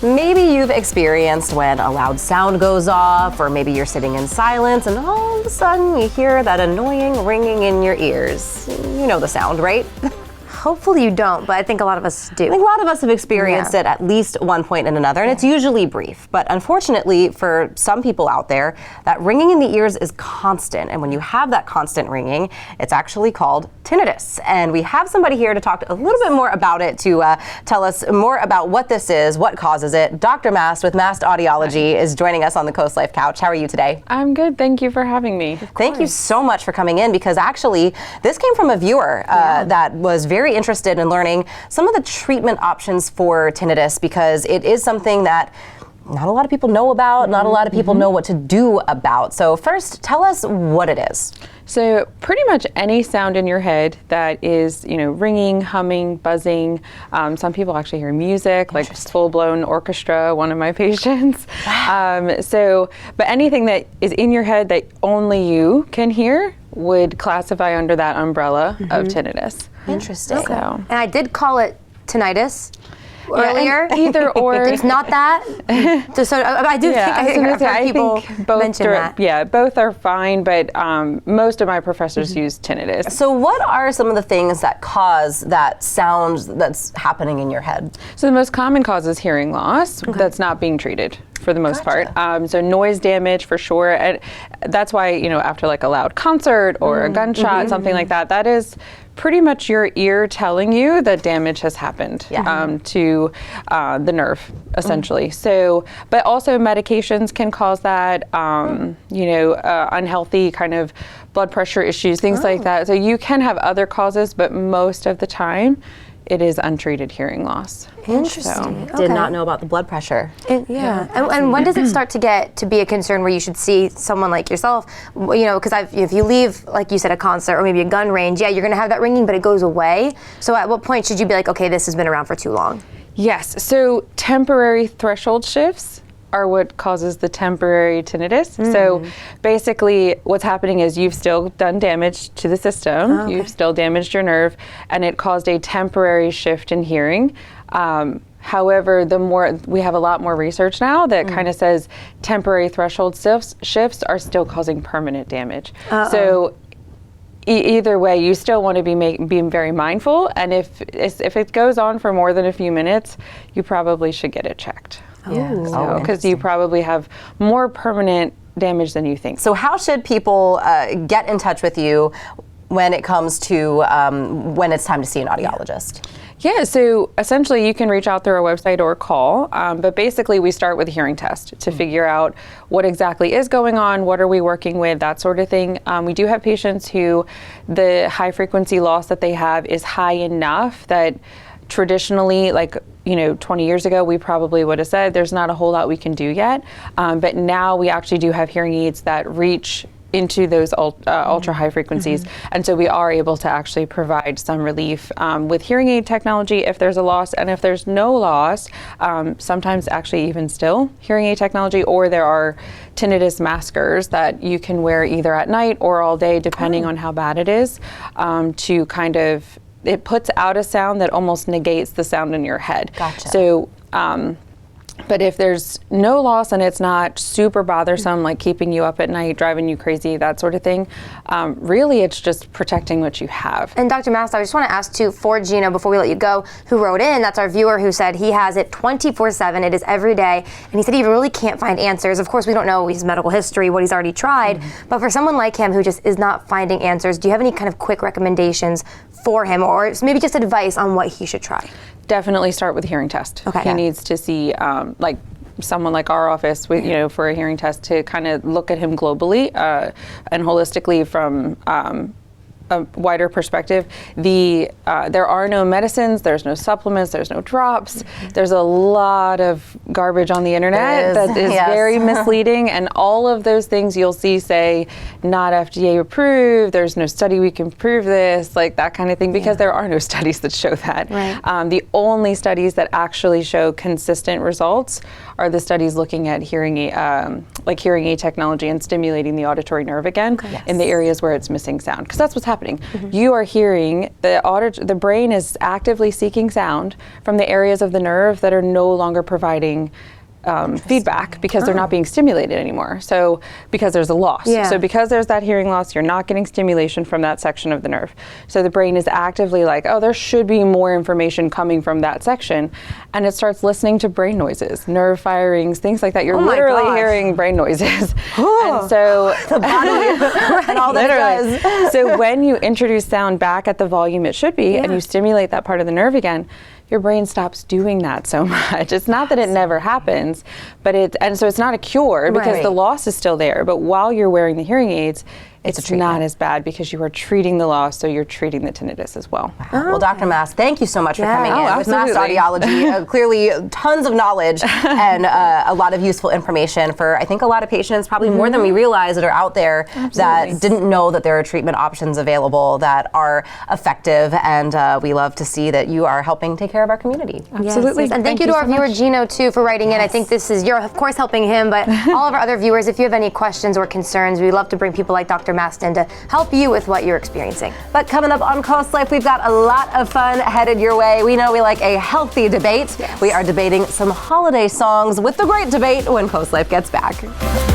Maybe you've experienced when a loud sound goes off, or maybe you're sitting in silence and all of a sudden you hear that annoying ringing in your ears. You know the sound, right? Hopefully you don't, but I think a lot of us do. I think a lot of us have experienced it at least one point and another, and it's usually brief. But unfortunately, for some people out there, that ringing in the ears is constant. And when you have that constant ringing, it's actually called tinnitus. And we have somebody here to talk a little bit more about it, to tell us more about what this is, what causes it. Dr. Mast with Mast Audiology is joining us on the CoastLife couch. How are you today? I'm good. Thank you for having me. Thank you so much for coming in, because actually this came from a viewer that was very interested in learning some of the treatment options for tinnitus, because it is something that not a lot of people know about, not a lot of people know what to do about. So first, tell us what it is. So pretty much any sound in your head that is, ringing, humming, buzzing. Some people actually hear music, like full-blown orchestra, one of my patients. But anything that is in your head that only you can hear would classify under that umbrella of tinnitus. Interesting. Okay. And I did call it tinnitus earlier. Either or. It's not that. So I do think I've heard people mention that. Yeah, both are fine, but most of my professors use tinnitus. So what are some of the things that cause that sound that's happening in your head? So the most common cause is hearing loss that's not being treated for the most part. So noise damage for sure. And that's why, after like a loud concert or a gunshot, something like that, that is pretty much your ear telling you that damage has happened to the nerve, essentially. So, but also medications can cause that, unhealthy kind of blood pressure issues, things like that. So you can have other causes, but most of the time, it is untreated hearing loss. Interesting. Did not know about the blood pressure. And when does it start to get to be a concern where you should see someone like yourself? Because if you leave, like you said, a concert or maybe a gun range, you're going to have that ringing, but it goes away. So at what point should you be like, okay, this has been around for too long? Yes. So temporary threshold shifts are what causes the temporary tinnitus. So basically what's happening is you've still done damage to the system, you've still damaged your nerve, and it caused a temporary shift in hearing. However, we have a lot more research now that kind of says temporary threshold shifts are still causing permanent damage. So either way, you still want to be being very mindful, and if it goes on for more than a few minutes, you probably should get it checked. Because you probably have more permanent damage than you think. So how should people get in touch with you when it comes to when it's time to see an audiologist? Yeah, so essentially you can reach out through our website or call, but basically we start with a hearing test to figure out what exactly is going on, what are we working with, that sort of thing. We do have patients who the high frequency loss that they have is high enough that traditionally, 20 years ago, we probably would have said there's not a whole lot we can do yet. But now we actually do have hearing aids that reach into those ultra high frequencies. And so we are able to actually provide some relief with hearing aid technology if there's a loss. And if there's no loss, sometimes actually even still hearing aid technology, or there are tinnitus maskers that you can wear either at night or all day, depending on how bad it is, to kind of, it puts out a sound that almost negates the sound in your head. Gotcha. So, but if there's no loss and it's not super bothersome, like keeping you up at night, driving you crazy, that sort of thing, really it's just protecting what you have. And Dr. Mast, I just want to ask too, for Gino, before we let you go, who wrote in, that's our viewer who said he has it 24/7, it is every day, and he said he really can't find answers. Of course, we don't know his medical history, what he's already tried, but for someone like him who just is not finding answers, do you have any kind of quick recommendations for him, or maybe just advice on what he should try? Definitely start with a hearing test. Okay. He needs to see someone like our office with, for a hearing test to kind of look at him globally and holistically from a wider perspective. There are no medicines, there's no supplements, there's no drops. There's a lot of garbage on the internet that is very misleading, and all of those things you'll see say not FDA approved, there's no study we can prove this, like that kind of thing, because there are no studies that show that. Right. The only studies that actually show consistent results are the studies looking at hearing aid technology and stimulating the auditory nerve again in the areas where it's missing sound, because that's what's happening. happening. You are hearing the brain is actively seeking sound from the areas of the nerve that are no longer providing feedback because they're not being stimulated anymore. So because there's a loss. Yeah. So because there's that hearing loss, you're not getting stimulation from that section of the nerve. So the brain is actively like, oh, there should be more information coming from that section. And it starts listening to brain noises, nerve firings, things like that. You're literally hearing brain noises. And so The body and all that it does. So when you introduce sound back at the volume it should be and you stimulate that part of the nerve again, your brain stops doing that so much. It's not that it never happens, but so it's not a cure because the loss is still there. But while you're wearing the hearing aids, it's not as bad because you are treating the loss, so you're treating the tinnitus as well. Well, Dr. Mast, thank you so much for coming in with Mast absolutely. Audiology. Clearly, tons of knowledge and a lot of useful information for, I think, a lot of patients, probably more than we realize, that are out there that didn't know that there are treatment options available that are effective. And we love to see that you are helping take care of our community. Absolutely. Yes. And thank you to our viewer, Gino, too, for writing in. I think you're, of course, helping him, but all of our other viewers, if you have any questions or concerns, we love to bring people like Dr. Mast in to help you with what you're experiencing. But coming up on CoastLife, we've got a lot of fun headed your way. We know we like a healthy debate. Yes. We are debating some holiday songs with the great debate when CoastLife gets back.